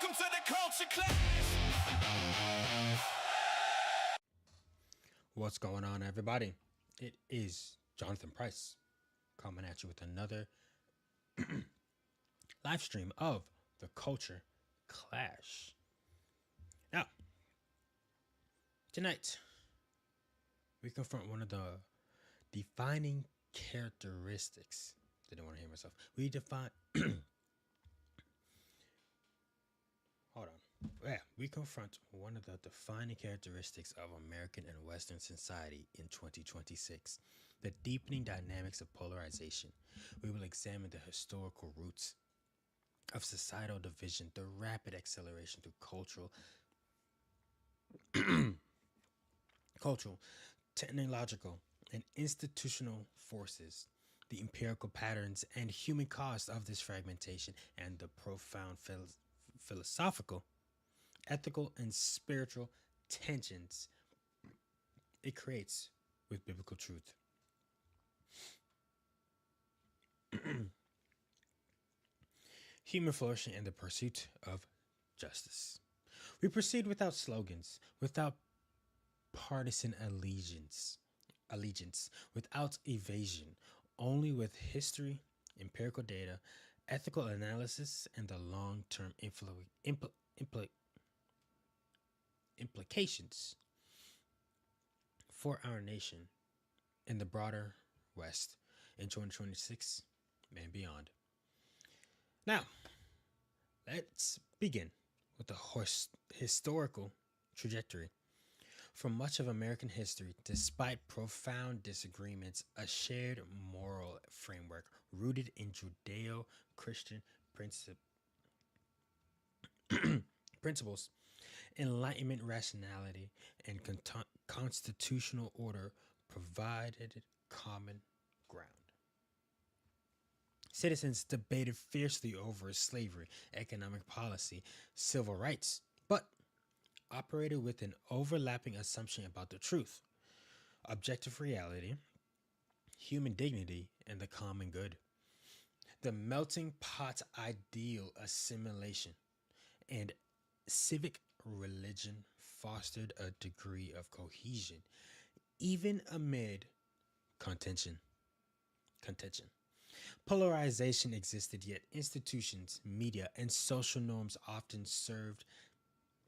Welcome to the culture clash. What's going on, everybody? It is Jonathan Pryce coming at you with another live stream of the Culture Clash. Now, tonight, we confront one of the defining characteristics. Didn't want to hear myself. We define. Hold on. Yeah, we confront one of the defining characteristics of American and Western society in 2026, the deepening dynamics of polarization. We will examine the historical roots of societal division, the rapid acceleration through cultural, technological, and institutional forces, the empirical patterns and human cost of this fragmentation, and the profound philosophical, ethical, and spiritual tensions it creates with biblical truth. Human flourishing and the pursuit of justice. We proceed without slogans, without partisan allegiance, without evasion, only with history, empirical data, ethical analysis, and the long-term implications for our nation and the broader West in 2026 and beyond. Now, let's begin with the historical trajectory. For much of American history, despite profound disagreements, a shared moral framework rooted in Judeo-Christian principles, Enlightenment rationality, and constitutional order provided common ground. Citizens debated fiercely over slavery, economic policy, civil rights, but operated with an overlapping assumption about the truth, objective reality, human dignity, and the common good. The melting pot ideal assimilation and civic religion fostered a degree of cohesion, even amid contention. Polarization existed, yet institutions, media, and social norms often served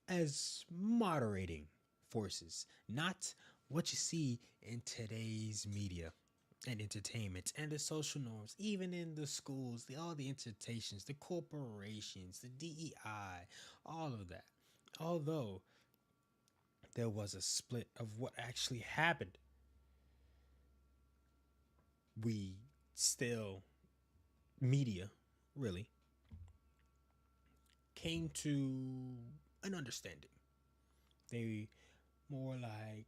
as moderating forces, not what you see in today's media and entertainment and the social norms, even in the schools, all the institutions, the corporations, the DEI, all of that. Although there was a split of what actually happened, we still, media really, came to an understanding. They more like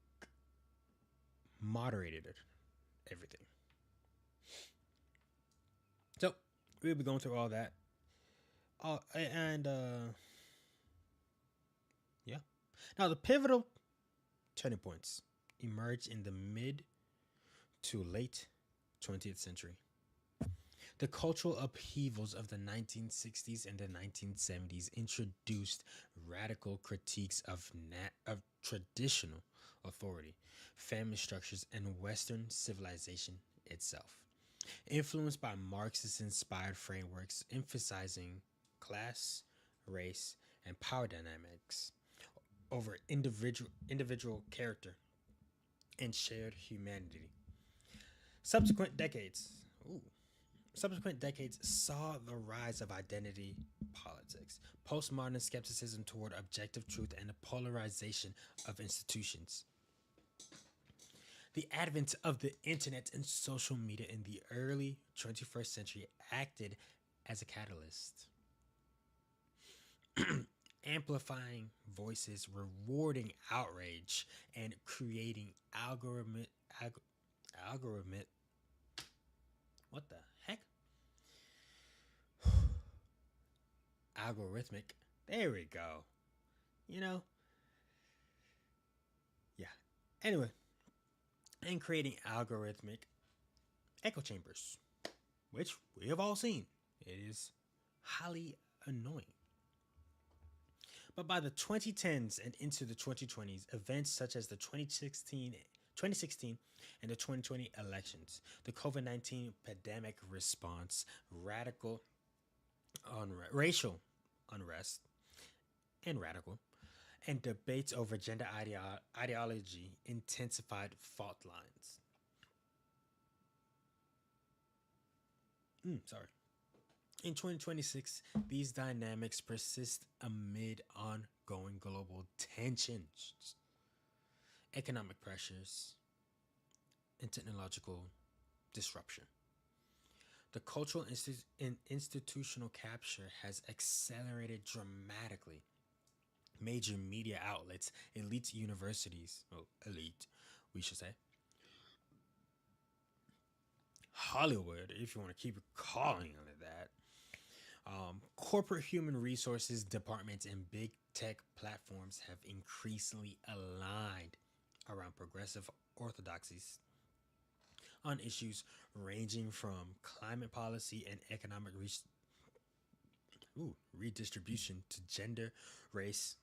moderated everything. So we'll be going through all that. Yeah. Now the pivotal turning points emerged in the mid to late 20th century. The cultural upheavals of the 1960s and the 1970s introduced radical critiques of traditional authority, family structures, and Western civilization itself, influenced by Marxist-inspired frameworks emphasizing class, race, and power dynamics over individual character and shared humanity. Subsequent decades saw the rise of identity politics, postmodern skepticism toward objective truth, and the polarization of institutions. The advent of the internet and social media in the early 21st century acted as a catalyst, amplifying voices, rewarding outrage, and creating algorithmic what the heck? Algorithmic. There we go. Yeah. Anyway, and creating algorithmic echo chambers, which we have all seen. It is highly annoying. But by the 2010s and into the 2020s, events such as the 2016 and the 2020 elections, the COVID-19 pandemic response, radical racial unrest, and radical, and debates over gender ideology intensified fault lines. Sorry. In 2026, these dynamics persist amid ongoing global tensions, economic pressures, and technological disruption. The cultural institutional capture has accelerated dramatically. Major media outlets, elite universities, elite, we should say, Hollywood, if you want to keep calling it that, corporate human resources departments and big tech platforms have increasingly aligned around progressive orthodoxies on issues ranging from climate policy and economic redistribution to gender, race,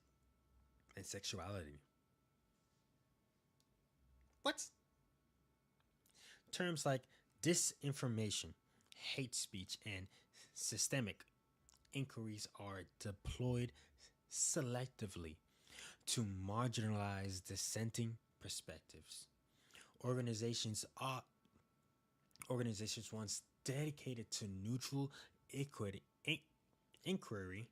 and sexuality. What? Terms like disinformation, hate speech, and systemic inquiries are deployed selectively to marginalize dissenting perspectives. Organizations once dedicated to neutral inquiry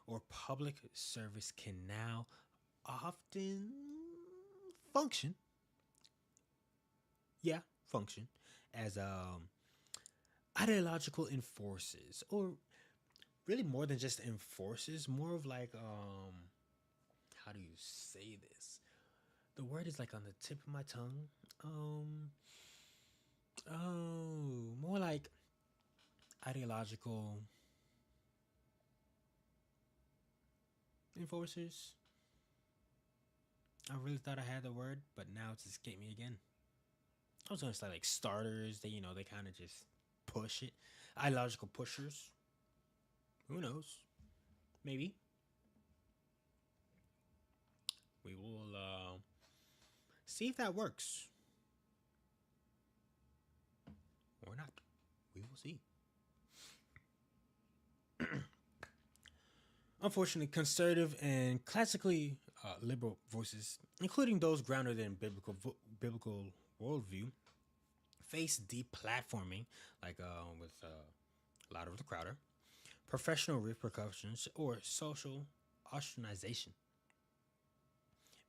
or public service can now often function, function as ideological enforcers, or really more than just enforcers, more of like how do you say this? The word is like on the tip of my tongue. More like ideological enforcers. I really thought I had the word, but now it's escaped me again. I was gonna say like starters. They kind of just push it. Ideological pushers. Who knows? Maybe. We will see if that works or not. We will see. Unfortunately, conservative and classically liberal voices, including those grounded in biblical worldview, face deplatforming, like with Louder with the Crowder, professional repercussions, or social ostracization.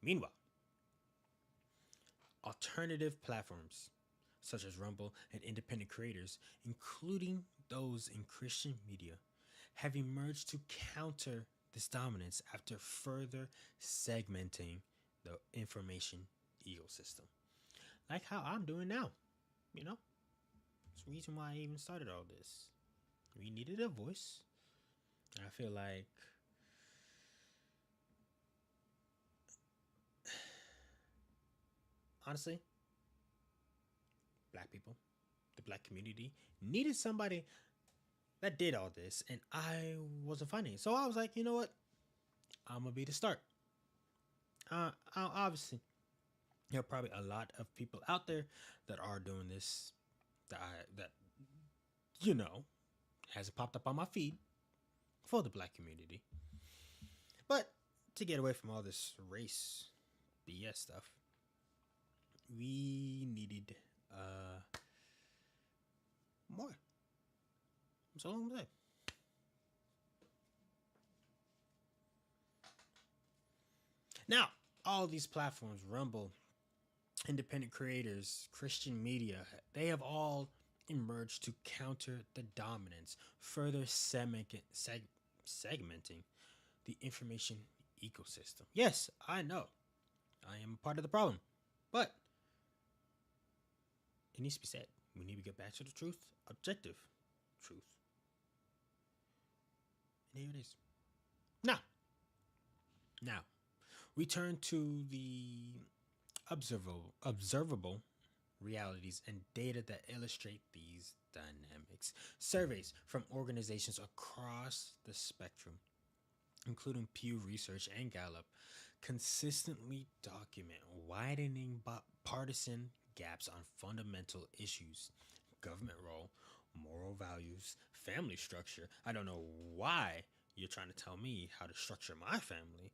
Meanwhile, alternative platforms such as Rumble and independent creators, including those in Christian media, have emerged to counter this dominance after further segmenting the information ecosystem. Like how I'm doing now. It's the reason why I even started all this. We needed a voice. And I feel like honestly, black people, the black community, needed somebody that did all this, and I wasn't finding it. So I was like, you know what? I'm gonna be the start. Obviously, there are probably a lot of people out there that are doing this that hasn't popped up on my feed for the black community. But to get away from all this race BS stuff, we needed more. That's all I'm gonna say. Now, all these platforms, Rumble, independent creators, Christian media, they have all emerged to counter the dominance, further segmenting the information ecosystem. Yes, I know. I am part of the problem. But it needs to be said. We need to get back to the truth, objective truth. And here it is. Now, we turn to the observable realities and data that illustrate these dynamics. Surveys from organizations across the spectrum including Pew Research and Gallup, consistently document widening partisan gaps on fundamental issues: government role, moral values, family structure. I don't know why you're trying to tell me how to structure my family.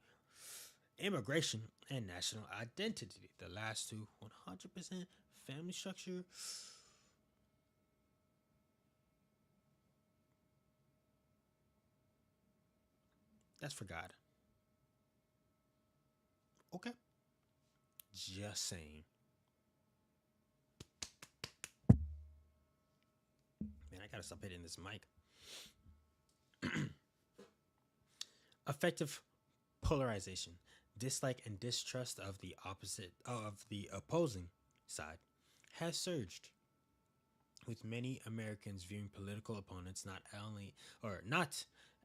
Immigration and national identity. The last two, 100% family structure. That's for God. Okay. Just saying. Man, I gotta stop hitting this mic. Effective polarization, dislike and distrust of the opposing side has surged, with many Americans viewing political opponents not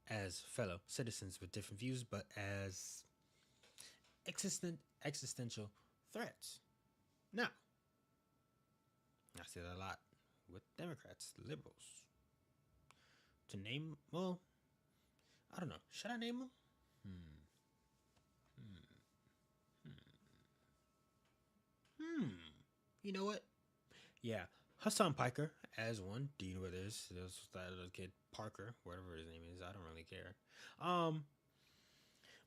as fellow citizens with different views, but as existential threats. Now, I see that a lot with Democrats, liberals. To name, well, I don't know. Should I name them? You know what? Yeah, Hassan Piker as one. Do you know what it is? There's that little kid Parker, whatever his name is. I don't really care.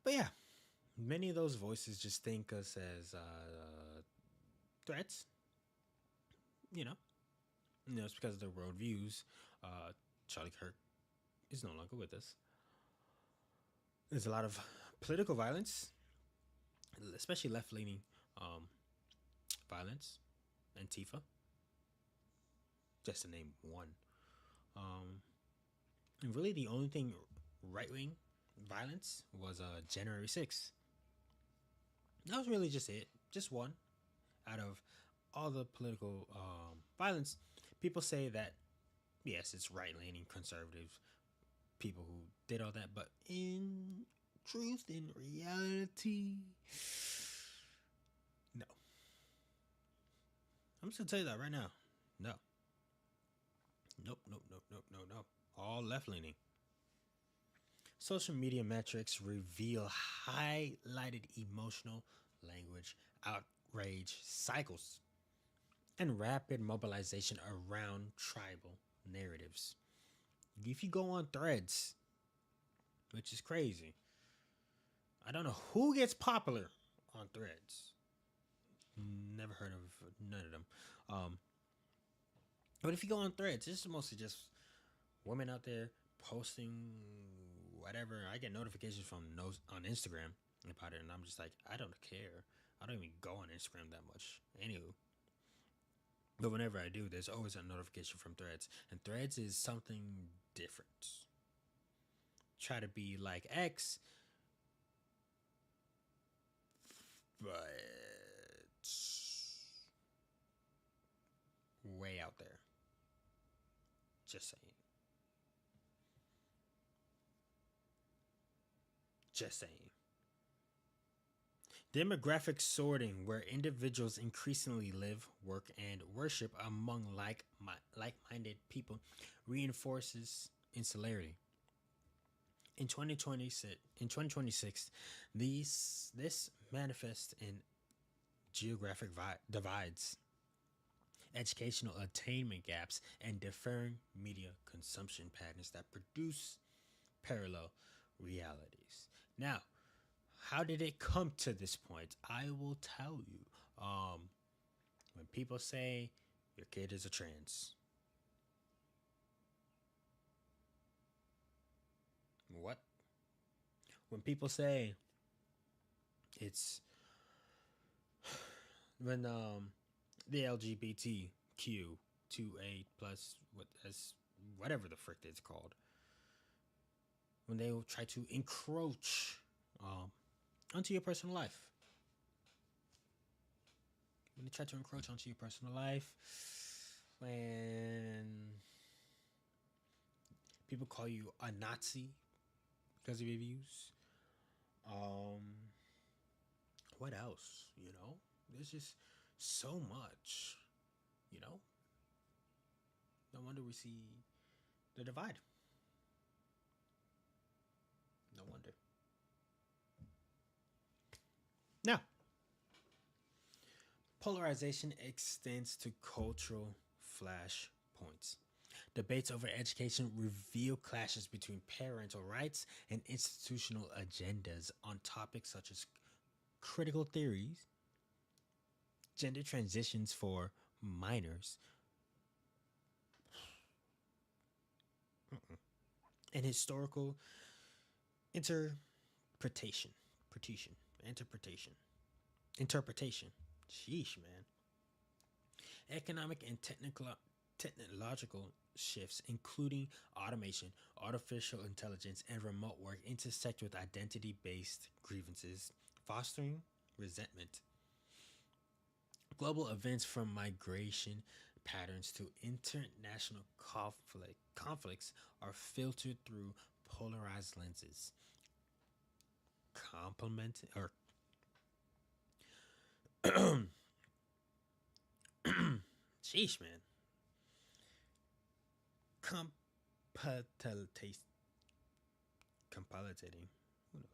But yeah, many of those voices just think us as threats. You know, it's because of their worldviews. Charlie Kirk is no longer with us. There's a lot of political violence, especially left-leaning violence, Antifa, just to name one. And really, the only thing right-wing violence was January 6th. That was really just it, just one out of all the political violence. People say that yes, it's right-leaning conservative people who did all that, but in truth, in reality, no. I'm just gonna tell you that right now. No. Nope. All left leaning. Social media metrics reveal highlighted emotional language, outrage cycles, and rapid mobilization around tribal narratives. If you go on threads, which is crazy, I don't know who gets popular on threads. Never heard of none of them. But if you go on threads, it's mostly just women out there posting whatever. I get notifications from on Instagram about it, and I'm just like, I don't care. I don't even go on Instagram that much. Anywho. But whenever I do, there's always a notification from threads. And threads is something different. Try to be like X, but way out there. Just saying. Demographic sorting, where individuals increasingly live, work, and worship among like-minded people, reinforces insularity. In 2026, this manifests in geographic divides, educational attainment gaps, and differing media consumption patterns that produce parallel realities. Now, how did it come to this point? I will tell you. When people say your kid is a trans, what? When people say it's when the LGBTQ2A plus whatever the frick it's called, when they will try to encroach onto your personal life. When they try to encroach onto your personal life, when people call you a Nazi because of your views. What else? There's just so much. No wonder we see the divide. No wonder. Polarization extends to cultural flashpoints. Debates over education reveal clashes between parental rights and institutional agendas on topics such as critical theories, gender transitions for minors, and historical interpretation. Interpretation. Interpretation. Sheesh, man. Economic and technological shifts, including automation, artificial intelligence, and remote work, intersect with identity based grievances, fostering resentment. Global events from migration patterns to international conflicts are filtered through polarized lenses. Complement or sheesh, man. Compatibility. Compatibility. Who knows?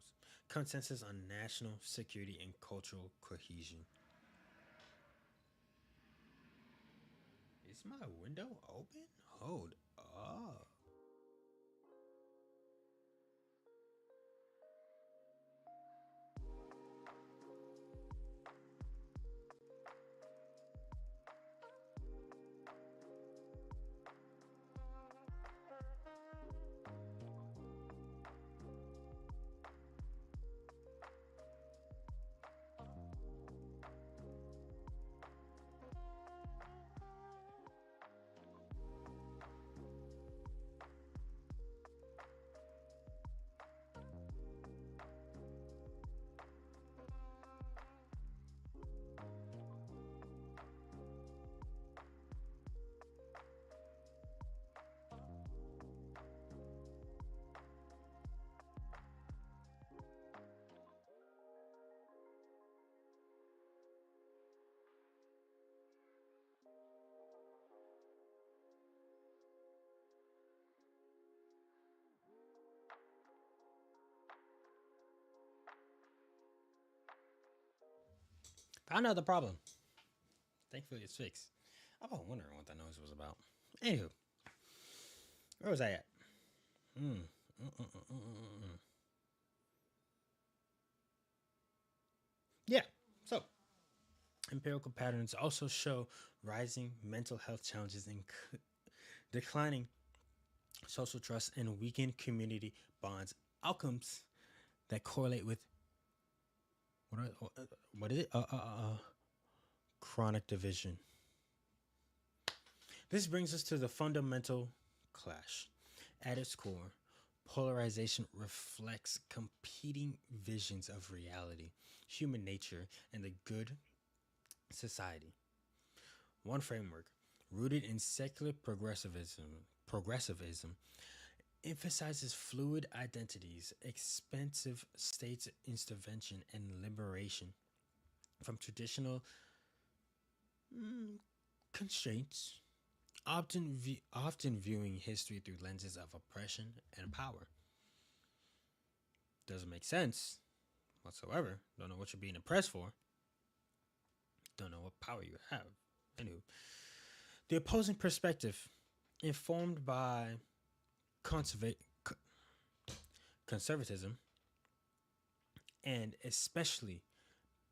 Consensus on national security and cultural cohesion. Is my window open? Hold up. Found out the problem. Thankfully, it's fixed. I was wondering what that noise was about. Anywho, where was I at? Mm. Yeah. So, empirical patterns also show rising mental health challenges and declining social trust and weakened community bonds. Outcomes that correlate with what is it? Chronic division. This brings us to the fundamental clash. At its core, polarization reflects competing visions of reality, human nature, and the good society. One framework, rooted in secular progressivism emphasizes fluid identities, expansive state intervention, and liberation from traditional constraints, often viewing history through lenses of oppression and power. Doesn't make sense whatsoever. Don't know what you're being oppressed for. Don't know what power you have. Anywho, the opposing perspective, informed by conserva- conservatism and especially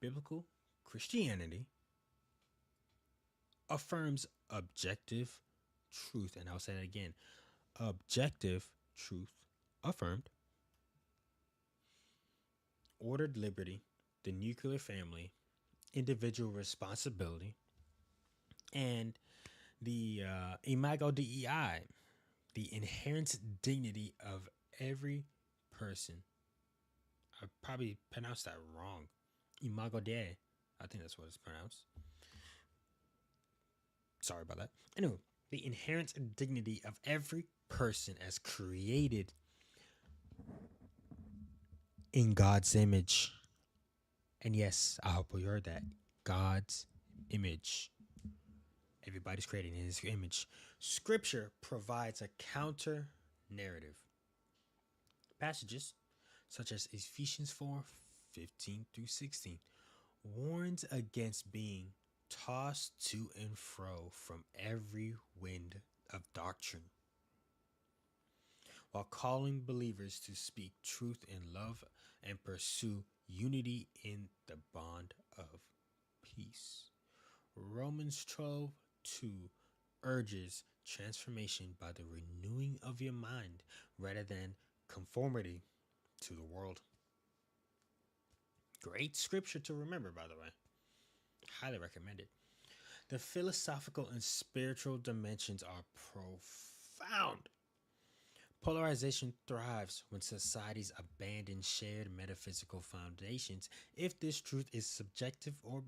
biblical Christianity, affirms objective truth. And I'll say that again, objective truth affirmed, ordered liberty, the nuclear family, individual responsibility, and the imago Dei, the inherent dignity of every person. I probably pronounced that wrong. Imago Dei. I think that's what it's pronounced. Sorry about that. Anyway, the inherent dignity of every person as created in God's image. And yes, I hope you heard that. God's image. Everybody's created in his image. Scripture provides a counter narrative. Passages such as Ephesians 4:15 through 16 warns against being tossed to and fro from every wind of doctrine, while calling believers to speak truth in love and pursue unity in the bond of peace. Romans 12:2 urges transformation by the renewing of your mind rather than conformity to the world. Great scripture to remember, by the way. Highly recommended. The philosophical and spiritual dimensions are profound. Polarization thrives when societies abandon shared metaphysical foundations if this truth is subjective or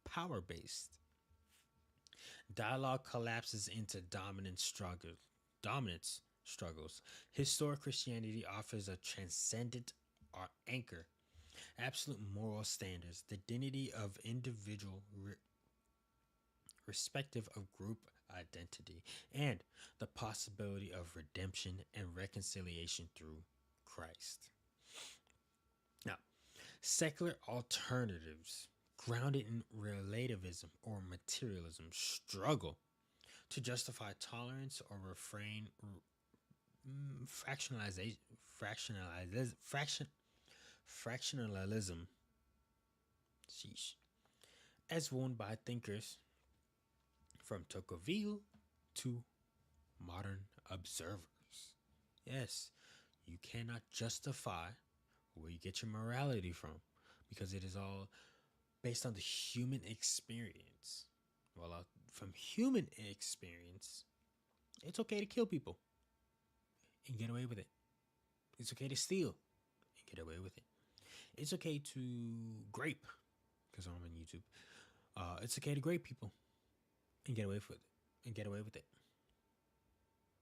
power based. Dialogue collapses into dominance struggles. Historic Christianity offers a transcendent anchor, absolute moral standards, the dignity of individual respective of group identity, and the possibility of redemption and reconciliation through Christ. Now, secular alternatives grounded in relativism or materialism struggle to justify tolerance or refrain fractionalism, sheesh, as worn by thinkers from Tocqueville to modern observers. Yes, you cannot justify where you get your morality from because it is all based on the human experience. Well, from human experience, it's okay to kill people and get away with it. It's okay to steal and get away with it. It's okay to grape, because I'm on YouTube. It's okay to grape people and get away with it.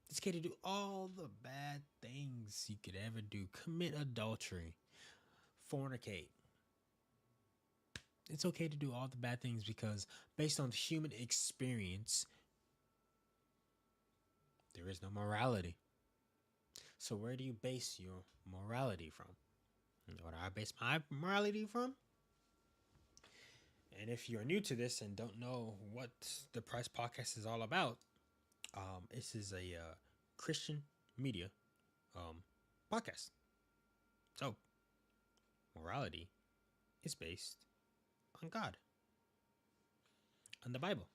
It's okay to do all the bad things you could ever do. Commit adultery, fornicate. It's okay to do all the bad things because based on human experience, there is no morality. So where do you base your morality from? You know what I base my morality from? And if you're new to this and don't know what the Pryce Podcast is all about, this is a Christian media podcast. So, morality is based on God, on the Bible,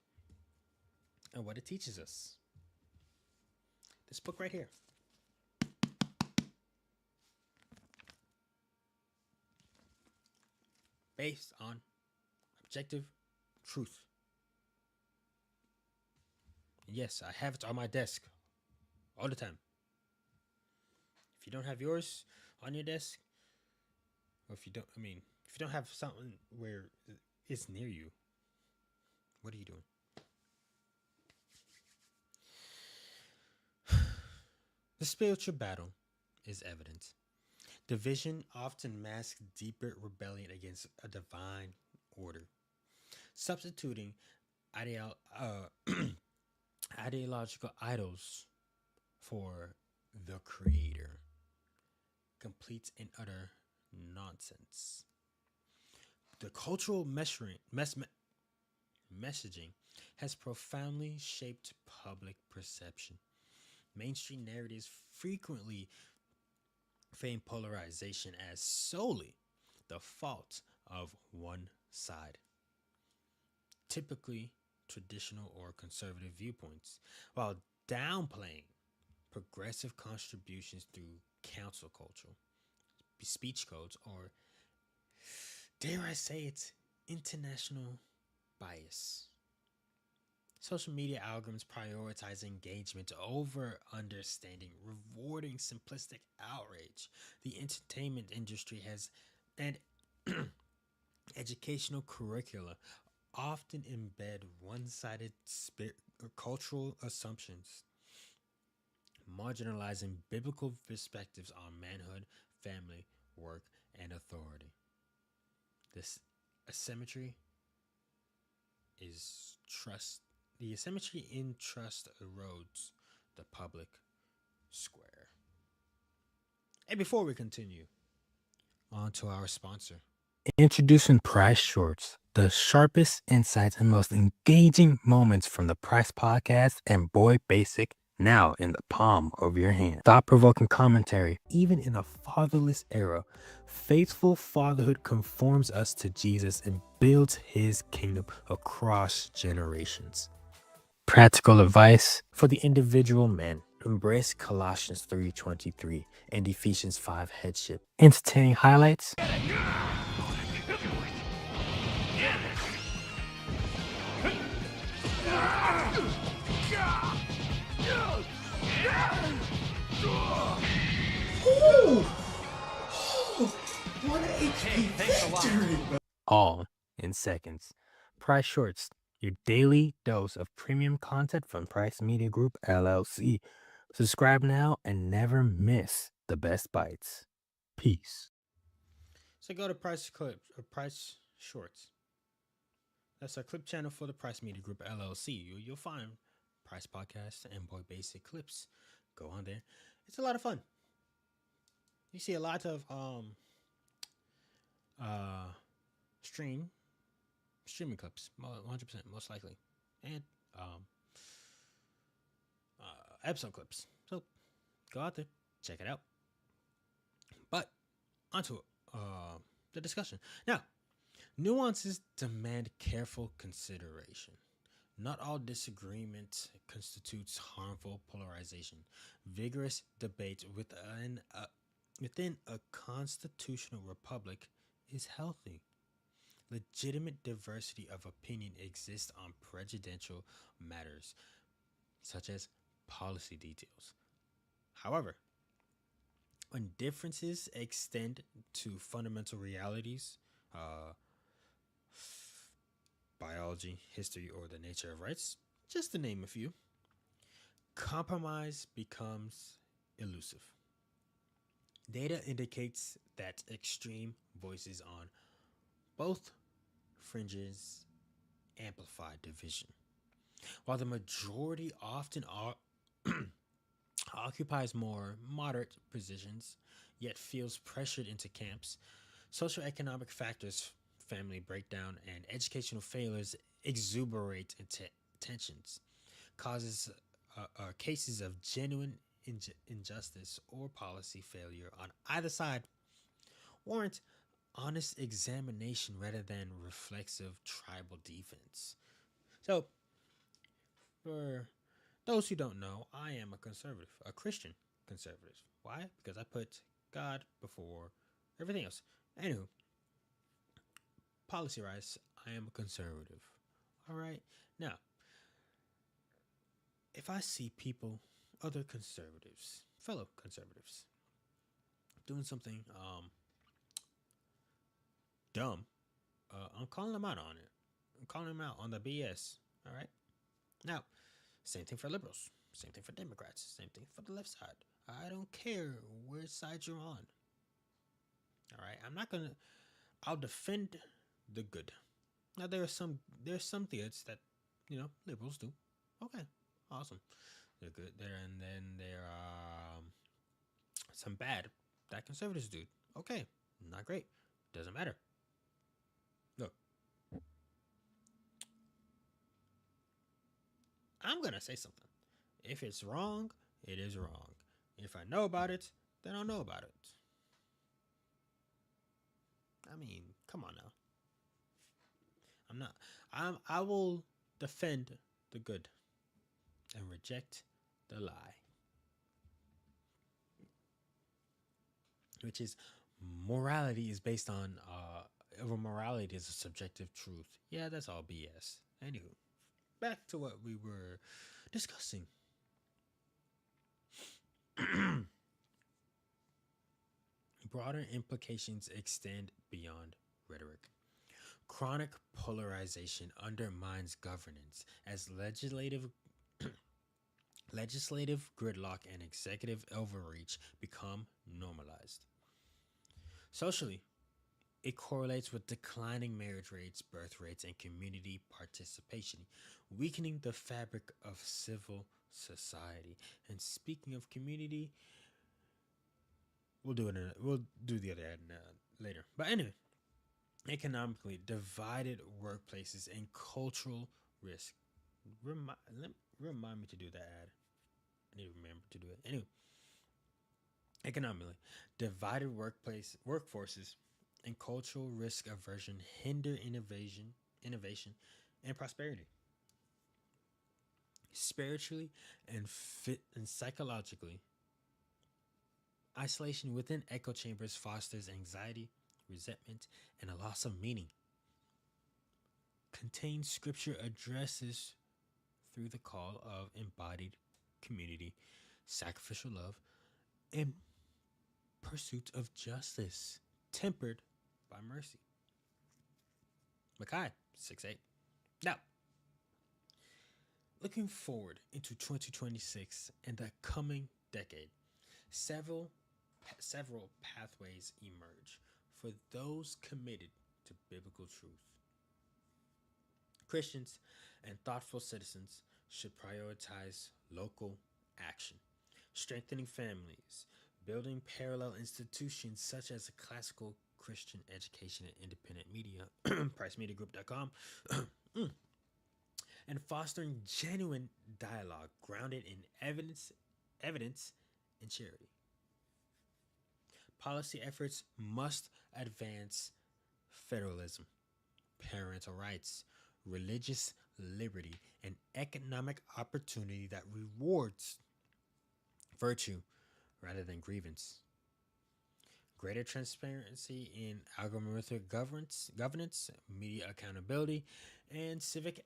and what it teaches us. This book right here. Based on objective truth. And yes, I have it on my desk all the time. If you don't have yours on your desk, or if you don't have something where it's near you, what are you doing? The spiritual battle is evident. Division often masks deeper rebellion against a divine order, substituting ideological idols for the Creator. Complete and utter nonsense. The cultural messaging has profoundly shaped public perception. Mainstream narratives frequently frame polarization as solely the fault of one side, typically traditional or conservative viewpoints, while downplaying progressive contributions through cancel culture, speech codes, or dare I say it's international bias. Social media algorithms prioritize engagement over understanding, rewarding simplistic outrage. The entertainment industry has and educational curricula often embed one-sided cultural assumptions, marginalizing biblical perspectives on manhood, family, work, and authority. This asymmetry is trust. The asymmetry in trust erodes the public square. And before we continue, on to our sponsor, Introducing Price Shorts, the sharpest insights and most engaging moments from the Price Podcast and Boy Basic, now in the palm of your hand. Thought-provoking commentary. Even in a fatherless era, faithful fatherhood conforms us to Jesus and builds his kingdom across generations. Practical advice for the individual man. Embrace Colossians 3:23 and Ephesians 5 headship. Entertaining highlights. What HP victory! All in seconds. Price Shorts, your daily dose of premium content from Price Media Group LLC. Subscribe now and never miss the best bites. Peace. So go to Price Shorts. That's our clip channel for the Price Media Group LLC. You'll find Price Podcast and Boy Basic clips. Go on there. It's a lot of fun. You see a lot of streaming clips, 100% most likely, and episode clips. So go out there, check it out. But onto the discussion. Now, nuances demand careful consideration. Not all disagreement constitutes harmful polarization. Vigorous debate within a constitutional republic is healthy. Legitimate diversity of opinion exists on prejudicial matters, such as policy details. However, when differences extend to fundamental realities, biology, history, or the nature of rights, just to name a few, compromise becomes elusive. Data indicates that extreme voices on both fringes amplify division. While the majority often occupies more moderate positions, yet feels pressured into camps, socioeconomic factors, family breakdown, and educational failures exuberate tensions, causes cases of genuine injustice or policy failure on either side warrant honest examination rather than reflexive tribal defense. So, for those who don't know, I am a conservative, a Christian conservative. Why? Because I put God before everything else. Anywho, policy-wise, I am a conservative. All right? Now, if I see people, other conservatives, fellow conservatives, doing something dumb, I'm calling them out on it. I'm calling them out on the BS. All right? Now, same thing for liberals. Same thing for Democrats. Same thing for the left side. I don't care which side you're on. All right? I'll defend the good. Now, there's some theories that, liberals do. Okay, awesome. They're good there, and then there are some bad that conservatives do. Okay, not great. Doesn't matter. Look, I'm going to say something. If it's wrong, it is wrong. If I know about it, then I'll know about it. I mean, come on now. I will defend the good and reject the lie. Which is, morality is based on, morality is a subjective truth. Yeah, that's all BS. Anywho, back to what we were discussing. Broader implications extend beyond rhetoric. Chronic polarization undermines governance as legislative gridlock and executive overreach become normalized. Socially, it correlates with declining marriage rates, birth rates, and community participation, weakening the fabric of civil society. And speaking of community, we'll do the other ad later. But anyway, economically divided workplaces and cultural risk. Remind me to do that ad. I need to remember to do it. Anyway, economically, divided workforces and cultural risk aversion hinder innovation, and prosperity. Spiritually and psychologically, isolation within echo chambers fosters anxiety, resentment, and a loss of meaning. Contained scripture addresses through the call of embodied community, sacrificial love, and pursuit of justice, tempered by mercy. Micaiah 6:8. Now, looking forward into 2026 and the coming decade, several pathways emerge for those committed to biblical truth. Christians and thoughtful citizens should prioritize local action, strengthening families, building parallel institutions such as classical Christian education and independent media, PryceMediaGroup.com, and fostering genuine dialogue grounded in evidence, and charity. Policy efforts must advance federalism, parental rights, religious liberty, and economic opportunity that rewards virtue rather than grievance. Greater transparency in algorithmic governance, media accountability, and civic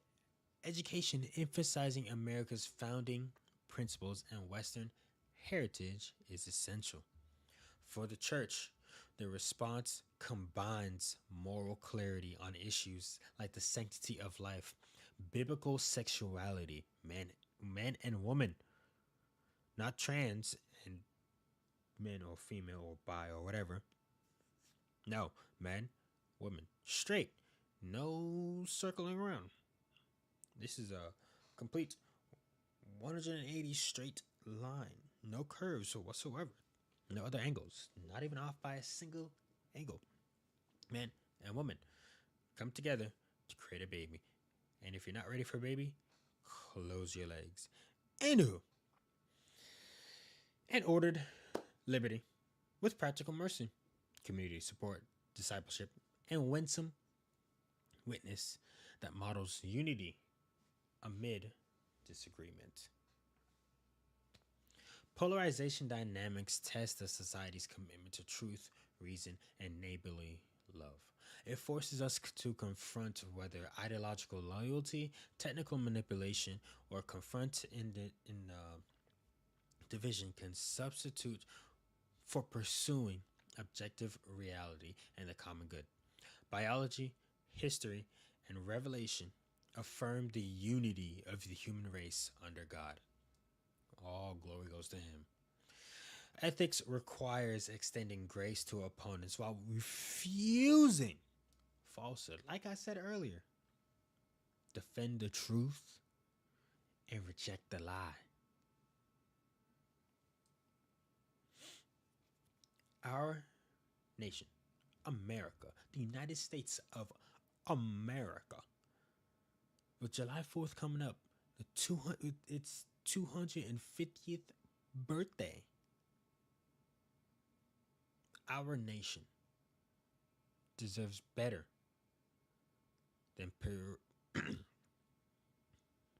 education, emphasizing America's founding principles and Western heritage, is essential. For the church, the response combines moral clarity on issues like the sanctity of life, biblical sexuality, man and woman, not trans and men or female or bi or whatever. No, man, woman, straight, no circling around. This is a complete 180 straight line, no curves whatsoever, no other angles, not even off by a single angle. Man and woman come together to create a baby. And if you're not ready for a baby, close your legs. Anywho, and ordered liberty with practical mercy, community support, discipleship, and winsome witness that models unity amid disagreement. Polarization dynamics test a society's commitment to truth, reason, and neighborly love. It forces us to confront whether ideological loyalty, technical manipulation, or confront in division can substitute for pursuing objective reality and the common good. Biology, history, and revelation affirm the unity of the human race under God. All glory goes to Him. Ethics requires extending grace to opponents while refusing falsehood. Like I said earlier, defend the truth and reject the lie. Our nation, America, the United States of America, with July 4th coming up, its 250th birthday. Our nation deserves better than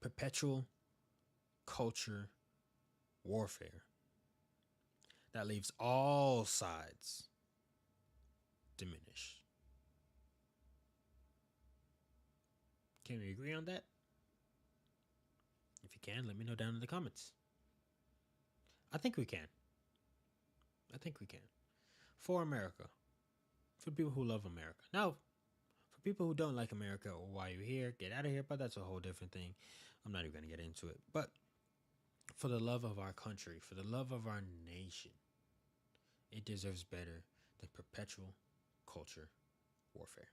perpetual culture warfare that leaves all sides diminished. Can we agree on that? If you can, let me know down in the comments. I think we can. For America. For people who love America. Now, for people who don't like America or why you're here, get out of here. But that's a whole different thing. I'm not even going to get into it. But for the love of our country, for the love of our nation, it deserves better than perpetual culture warfare.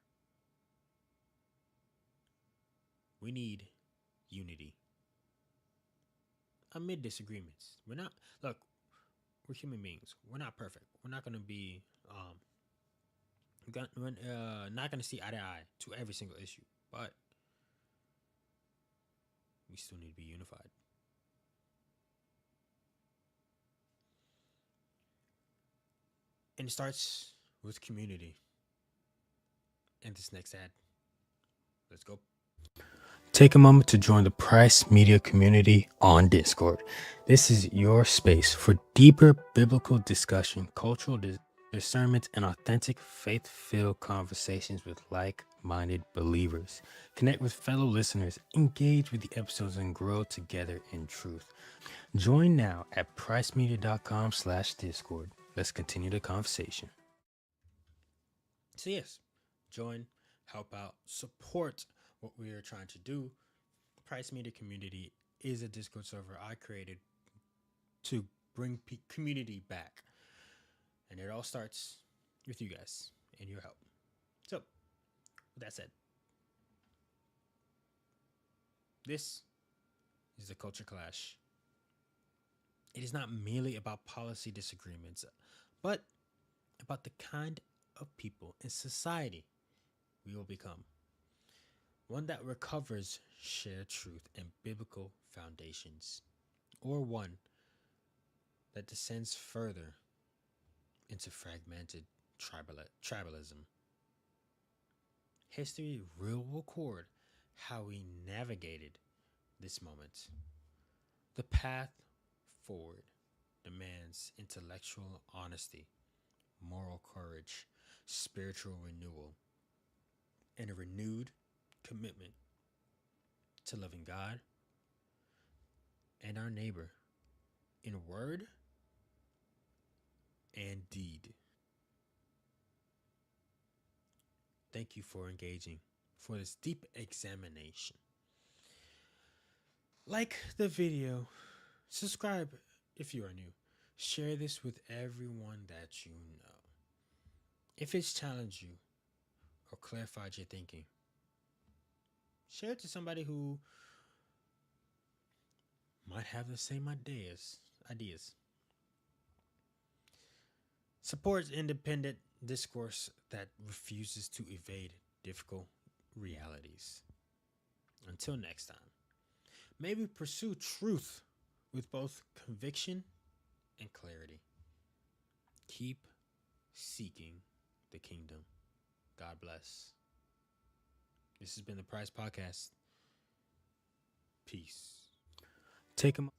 We need unity amid disagreements. We're human beings. We're not perfect. We're not going to be We're not going to see eye to eye to every single issue, but we still need to be unified. And it starts with community. And this next ad. Let's go. Take a moment to join the Pryce Media community on Discord. This is your space for deeper biblical discussion, cultural discernment, and authentic faith-filled conversations with like-minded believers. Connect with fellow listeners, engage with the episodes, and grow together in truth. Join now at prycemedia.com/Discord. Let's continue the conversation. So yes, join, help out, support what we are trying to do. The Pryce Media community is a Discord server I created to bring community back. And it all starts with you guys and your help. So, with that said, this is the Culture Clash. It is not merely about policy disagreements, but about the kind of people in society we will become. One that recovers shared truth and biblical foundations, or one that descends further into fragmented tribalism. History will record how we navigated this moment. The path forward demands intellectual honesty, moral courage, spiritual renewal, and a renewed commitment to loving God and our neighbor in word and deed. Thank you for engaging for this deep examination. Like the video, subscribe if you are new, share this with everyone that you know. If it's challenged you or clarified your thinking, share it to somebody who might have the same ideas. Support independent discourse that refuses to evade difficult realities. Until next time, may we pursue truth with both conviction and clarity. Keep seeking the kingdom. God bless. This has been the Pryce Podcast. Peace. Take a